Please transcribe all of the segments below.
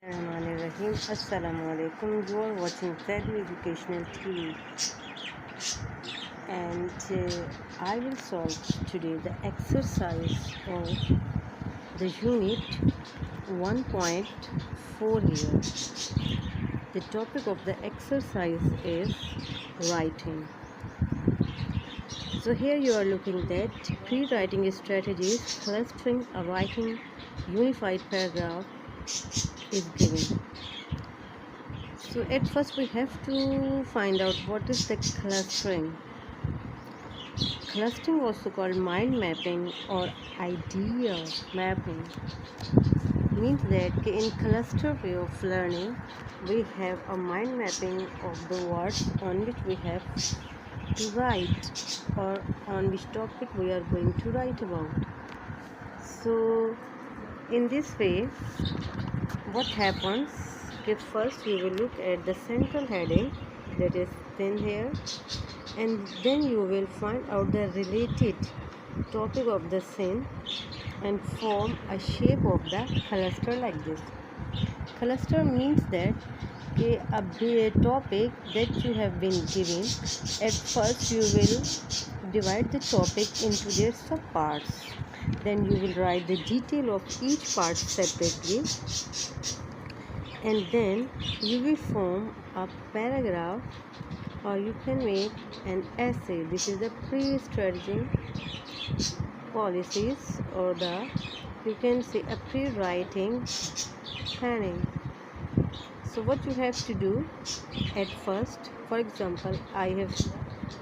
Bismillahirrahmanirrahim. Assalam-o-Alaikum. You are watching Zaidi Educational TV, and I will solve today the exercise of the unit 1.4 here. The topic of the exercise is writing. So here you are looking at pre-writing strategies. Clustering a writing unified paragraph is given. So at first we have to find out what is the clustering. Clustering, also called mind mapping or idea mapping, means that in cluster way of learning we have a mind mapping of the words on which we have to write or on which topic we are going to write about. So in this way what happens, first you will look at the central heading, that is thin here, and then you will find out the related topic of the scene and form a shape of the cluster like this. Cluster means that a topic that you have been given, at first you will divide the topic into their subparts, then you will write the detail of each part separately, and then you will form a paragraph or you can make an essay. This is the pre-strategy policies, or the you can say a pre-writing planning. So what you have to do at first, for example, I have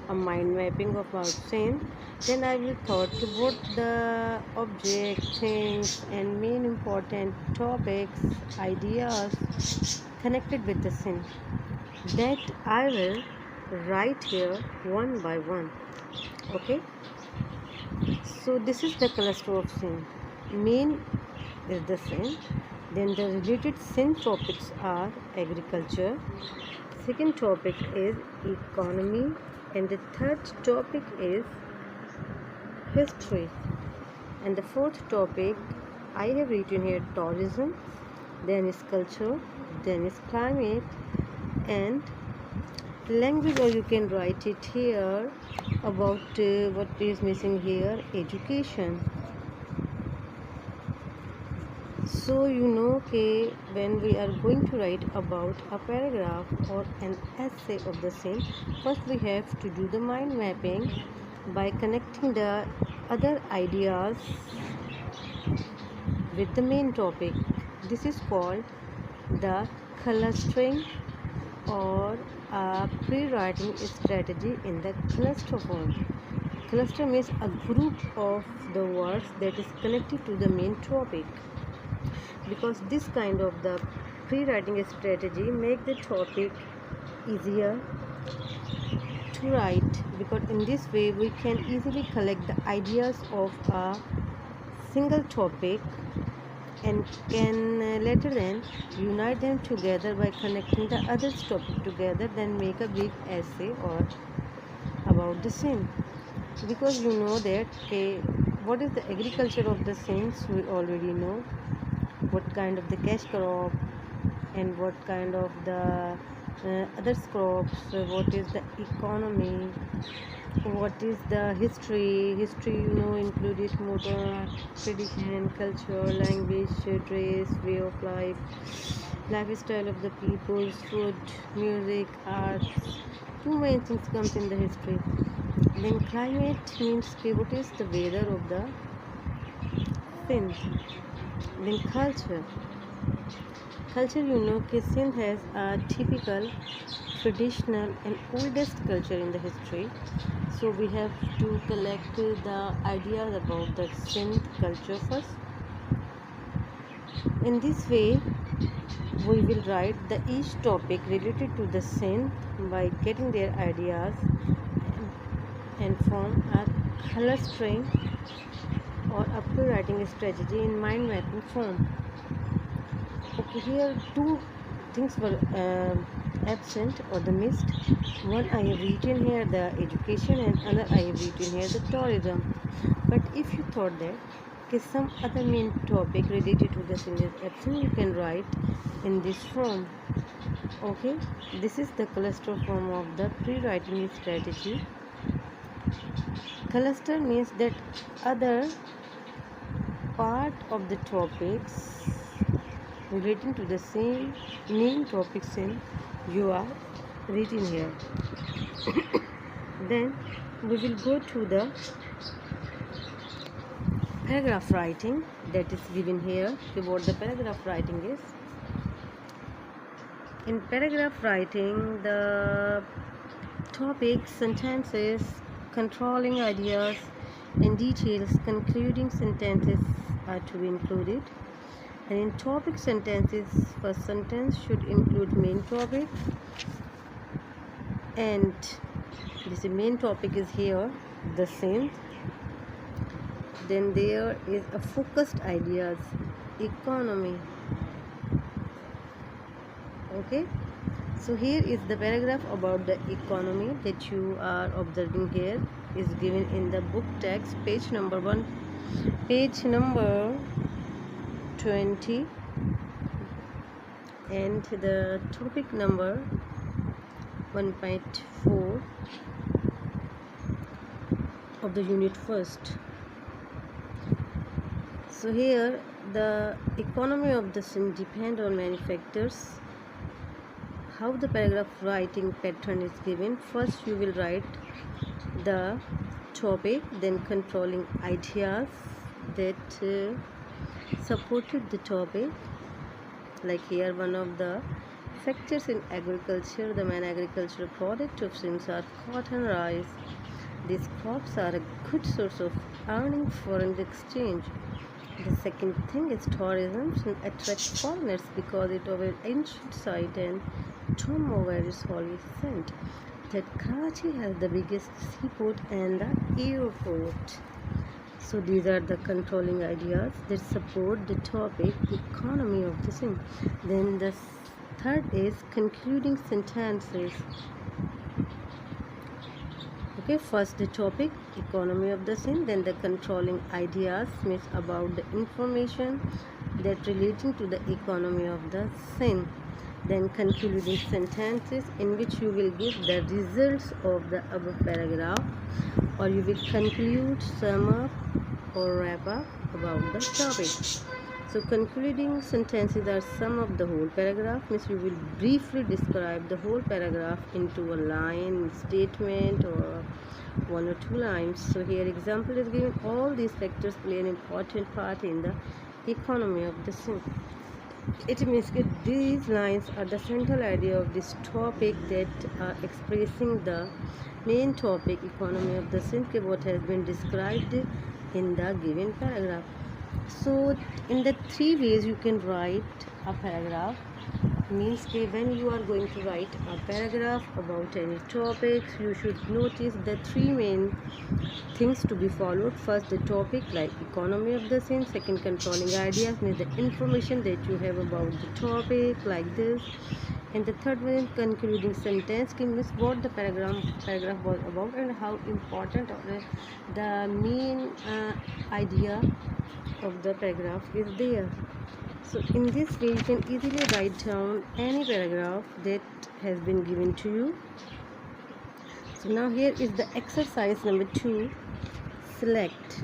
a mind mapping about scene, then I will thought what the object, things and main important topics, ideas connected with the scene, that I will write here one by one. Okay, so this is the cluster of scene. Main is the scene, then the related scene topics are agriculture, second topic is economy, and the third topic is history, and the fourth topic I have written here tourism, then is culture, then is climate and language, or you can write it here about what is missing here, education. So you know when we are going to write about a paragraph or an essay of the same, first we have to do the mind mapping by connecting the other ideas with the main topic. This is called the clustering or a pre-writing strategy in the cluster form. Cluster means a group of the words that is connected to the main topic, because this kind of the pre-writing strategy make the topic easier to write, because in this way we can easily collect the ideas of a single topic and can later then unite them together by connecting the other topic together, then make a big essay or about the same. Because you know that what is the agriculture of the saints, we already know what kind of the cash crop and what kind of the other crops, what is the economy, what is the history you know included motor, tradition, culture, language, dress, way of life, lifestyle of the peoples, food, music, arts. Too many things comes in the history. Then climate means what is the weather of the Sindh. Then culture you know Sindh has a typical, traditional and oldest culture in the history. So we have to collect the ideas about the Sindh culture first. In this way we will write the each topic related to the Sindh by getting their ideas and form a clustering or a pre-writing strategy in mind mapping form. Okay, here two things were absent or the missed. One I have written here the education, and another I have written here the tourism. But if you thought that some other main topic related to the scene is absent, you can write in this form. Okay, this is the cluster form of the pre-writing strategy. Cluster means that other part of the topics relating to the same main topics in you are written here. Then we will go to the paragraph writing that is given here. What the paragraph writing is. In paragraph writing, the topics, sentences, controlling ideas, and details, concluding sentences are to be included. And in topic sentences, first sentence should include main topic, and this main topic is here, the SINDH. Then there is a focused ideas, economy. Okay, so here is the paragraph about the economy that you are observing here is given in the book text, page number 20, and the topic number 1.4 of the unit first. So here the economy of the SINDH depend on many factors. How the paragraph writing pattern is given. First you will write the topic, then controlling ideas that supported the topic. Like here, one of the factors in agriculture, the main agricultural product of SINDH are cotton, rice. These crops are a good source of earning foreign exchange. The second thing is tourism. SINDH attracts foreigners because it offers ancient site and tomb of various holy saint. That Karachi has the biggest seaport and the airport. So these are the controlling ideas that support the topic economy of the SINDH. Then the third is concluding sentences. Okay, first the topic economy of the SINDH, then the controlling ideas means about the information that relating to the economy of the SINDH. Then concluding sentences in which you will give the results of the above paragraph, or you will conclude, sum up or wrap up about the topic. So concluding sentences are sum of the whole paragraph, means you will briefly describe the whole paragraph into a line, statement, or one or two lines. So here example is given. All these factors play an important part in the economy of the SINDH. It means that these lines are the central idea of this topic that are expressing the main topic economy of the SINDH, what has been described in the given paragraph. So in the three ways you can write a paragraph. Means that when you are going to write a paragraph about any topics, you should notice the three main things to be followed. First, the topic like economy of the SINDH. Second, controlling ideas, means the information that you have about the topic like this. And the third one is concluding sentence, means what the paragraph was about and how important the main idea of the paragraph is there. So in this way you can easily write down any paragraph that has been given to you. So now here is the exercise number 2. Select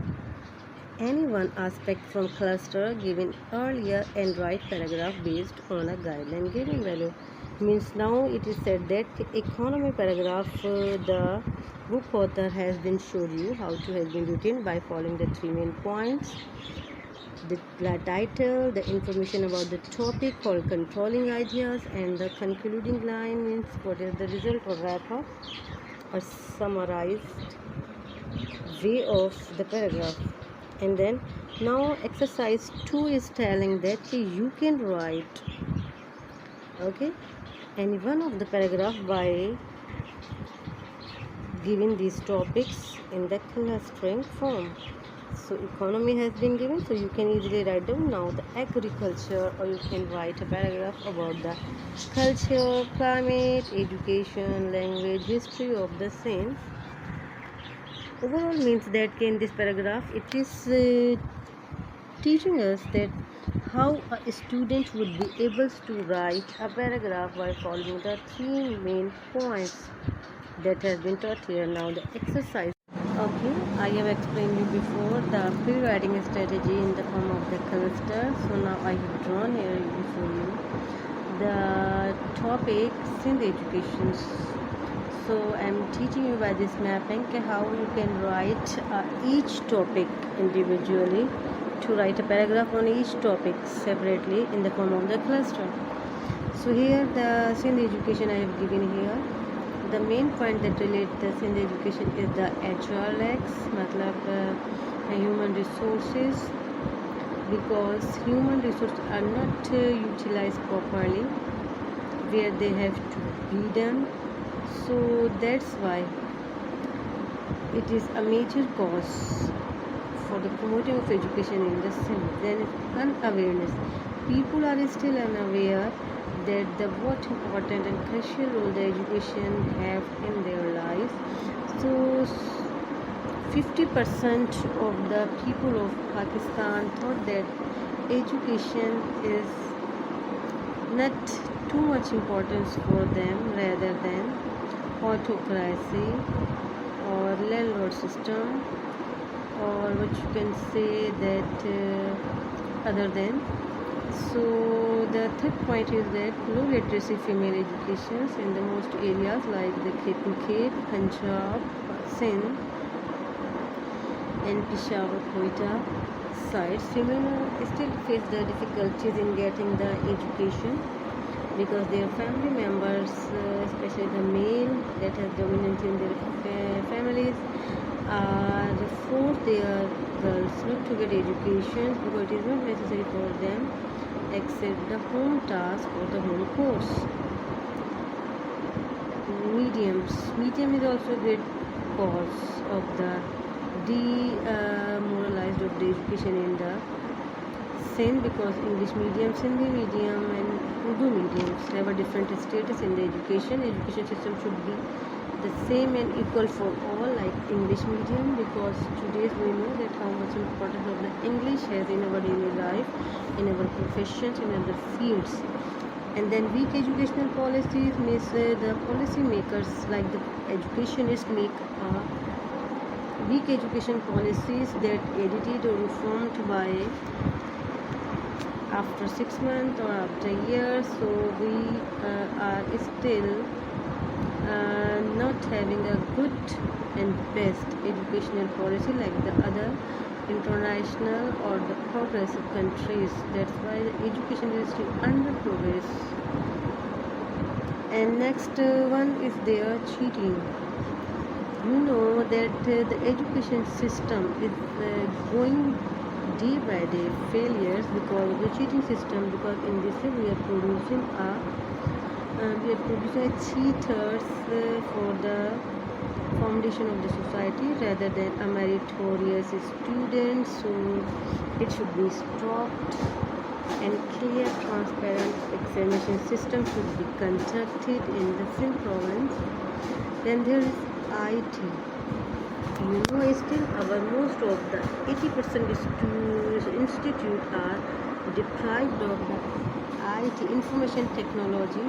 any one aspect from cluster given earlier and write paragraph based on a guideline given value. Means now it is said that economy paragraph, the book author has been showed you how to has been written by following the three main points. The title, the information about the topic called controlling ideas, and the concluding line means what is the result or wrap up or summarized way of the paragraph. And then now exercise 2 is telling that you can write any one of the paragraph by giving these topics in the clustering form. So economy has been given, so you can easily write down now the agriculture, or you can write a paragraph about the culture, climate, education, language, history of the SINDH. Overall means that in this paragraph it is teaching us that how a student would be able to write a paragraph by following the three main points that has been taught here. Now the exercise. Okay, I have explained you before the pre-writing strategy in the form of the cluster. So now I have drawn here before you the topic SINDH education. So I am teaching you by this mapping how you can write each topic individually, to write a paragraph on each topic separately in the form of the cluster. So here the SINDH education I have given here. The main point that relates the SINDH education is the HRX, matlab human resources, because human resources are not utilized properly where they have to be done. So that's why it is a major cause for the promoting of education in the SINDH. Then unawareness. People are still unaware that the what important and crucial role the education have in their lives. So 50% of the people of Pakistan thought that education is not too much importance for them, rather than autocracy or landlord system, or what you can say that other than. So the third point is that low literacy female education in the most areas like the Khet, Punjab, Sindh and Peshawar, Hota sites. Women still face the difficulties in getting the education because their family members, especially the male that has dominance in their families, force their girls not to get education because it is not necessary for them except the home task or the home course. Medium is also a great cause of the demoralized of the education in the SINDH, because English medium, Sindhi medium and Urdu mediums have a different status in the education. Education system should be the same and equal for all, like English medium, because today we know that how much importance of the English has in our daily life, in our professions, in other fields. And then weak educational policies means the policy makers, like the educationists, make weak education policies that edited or reformed by after 6 months or after years. So we are still not having a good and best educational policy like the other international or the progressive countries. That's why the education is still under progress. And next one is their cheating. You know that the education system is going day by day failures because of the cheating system, because in this way we are producing cheaters for the foundation of the society rather than a meritorious student. So it should be stopped, and clear, transparent examination system should be conducted in the Sindh province. Then there is IT. You know, still most of the 80% institute are deprived of the IT, information technology,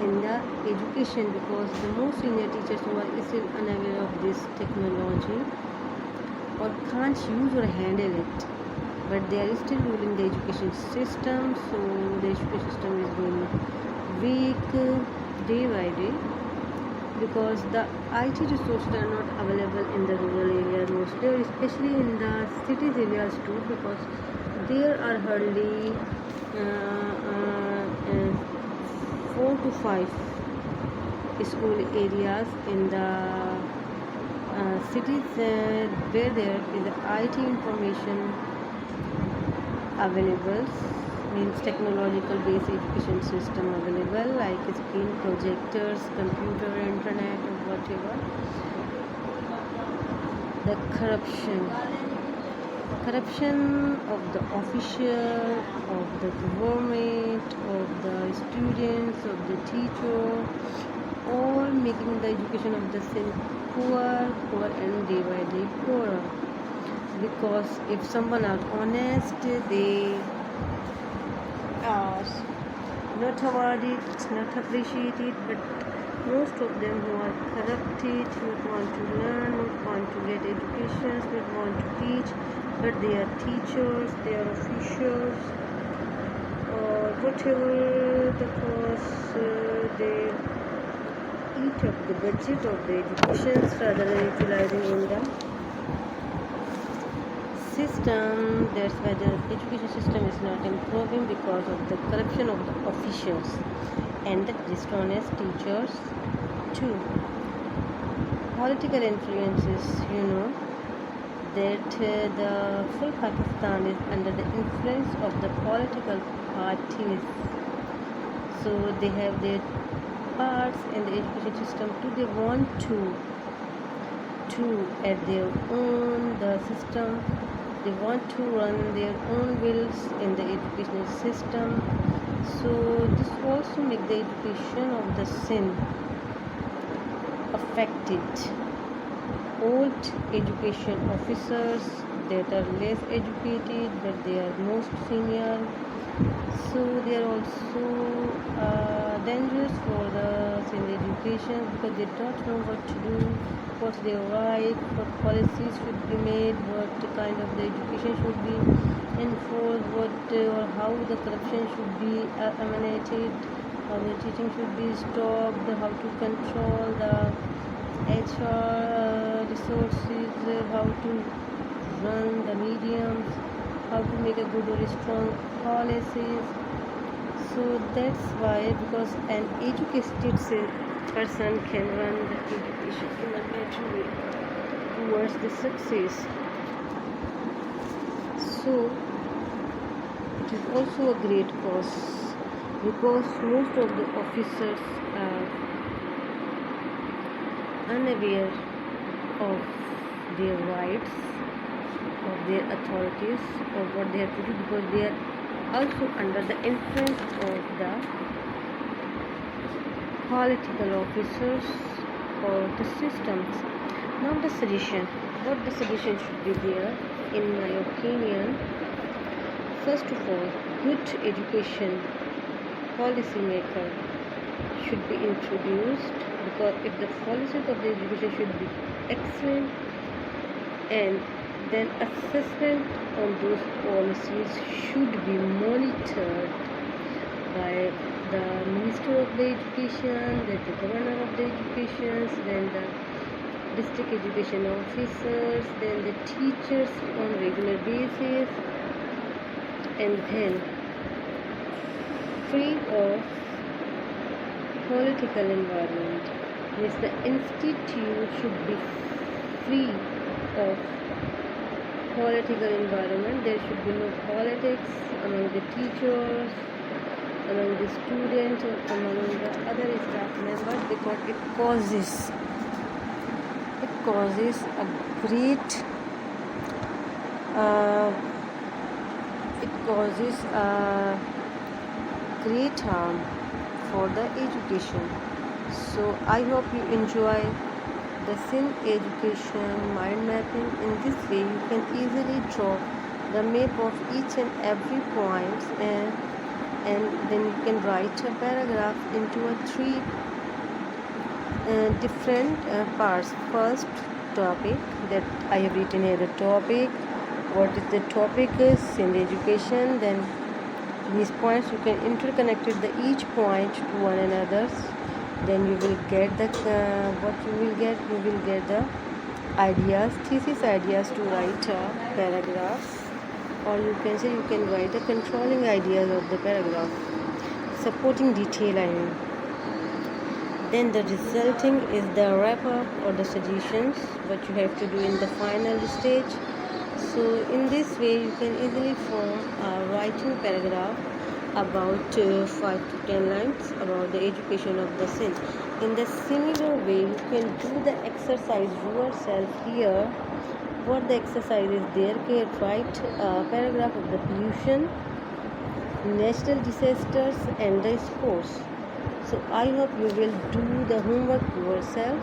in the education, because the most senior teachers who are still unaware of this technology or can't use or handle it, but they are still ruling the education system. So the education system is going weak day by day, because the IT resources are not available in the rural areas mostly, or especially in the cities areas too, because there are hardly 4 to 5 school areas in the cities where there is IT information available, means technological based education system available, like screen projectors, computer, internet, or whatever. The corruption of the official, of the government, of the students, of the teacher, all making the education of the same poor and day by day poorer. because if someone are honest, they are not awarded, not appreciated, but most of them who are corrupted, not want to learn, not want to get education, not want to teach, but they are teachers, they are officials, or whatever the cause, they eat up the budget of the education rather than utilizing in the system. That's why the education system is not improving, because of the corruption of the officials and the dishonest teachers too. Political influences, that the full Pakistan is under the influence of the political parties, so they have their parts in the education system too. They want to at their own the system. They want to run their own wills in the educational system. So this also make the education of the Sindh affected. Old education officers that are less educated, but they are most senior, so they are also dangerous for the Sindh education, because they don't know what to do, what's their right, what policies should be made, what kind of the education should be enforced, or how the corruption should be eliminated, how the teaching should be stopped, how to control the HR resources, how to run the mediums, how to make a good or strong policies. So that's why, because an educated person can run the education in a better way towards the success. So it is also a great cause, because most of the officers are unaware of their rights, of their authorities, of what they have to do, because they are also under the influence of the political officers or the systems. Now the solution, what the solution should be there, in my opinion. First of all, good education policy maker should be introduced, because if the policies of the education should be excellent, and then assessment on those policies should be monitored by the Minister of the Education, then the Governor of the Education, then the district education officers, then the teachers on regular basis, and then free of political environment. Means the institute should be free of political environment. There should be no politics among the teachers, among the students, or among the other staff members, because it causes a great great harm for the education. So I hope you enjoy the SINDH education mind mapping. In this way you can easily draw the map of each and every point, and then you can write a paragraph into a three different parts. First topic, that I have written here the topic, what is the topic is SINDH education. Then these points you can interconnect each point to one another. Then you will get the you will get the ideas, thesis ideas to write a paragraph, or you can say you can write the controlling ideas of the paragraph, supporting detail I mean. Then the resulting is the wrap up or the suggestions, what you have to do in the final stage. So in this way you can easily form a writing paragraph about 5 to 10 lines about the education of the Sindh. In the similar way you can do the exercise yourself here. What the exercise is there, can write a paragraph of the pollution, natural disasters and the sports. So I hope you will do the homework yourself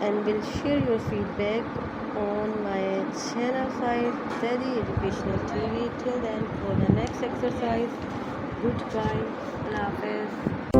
and will share your feedback on my channel site Zaidi Educational TV. Till then, for the next exercise, goodbye, Allah Hafiz.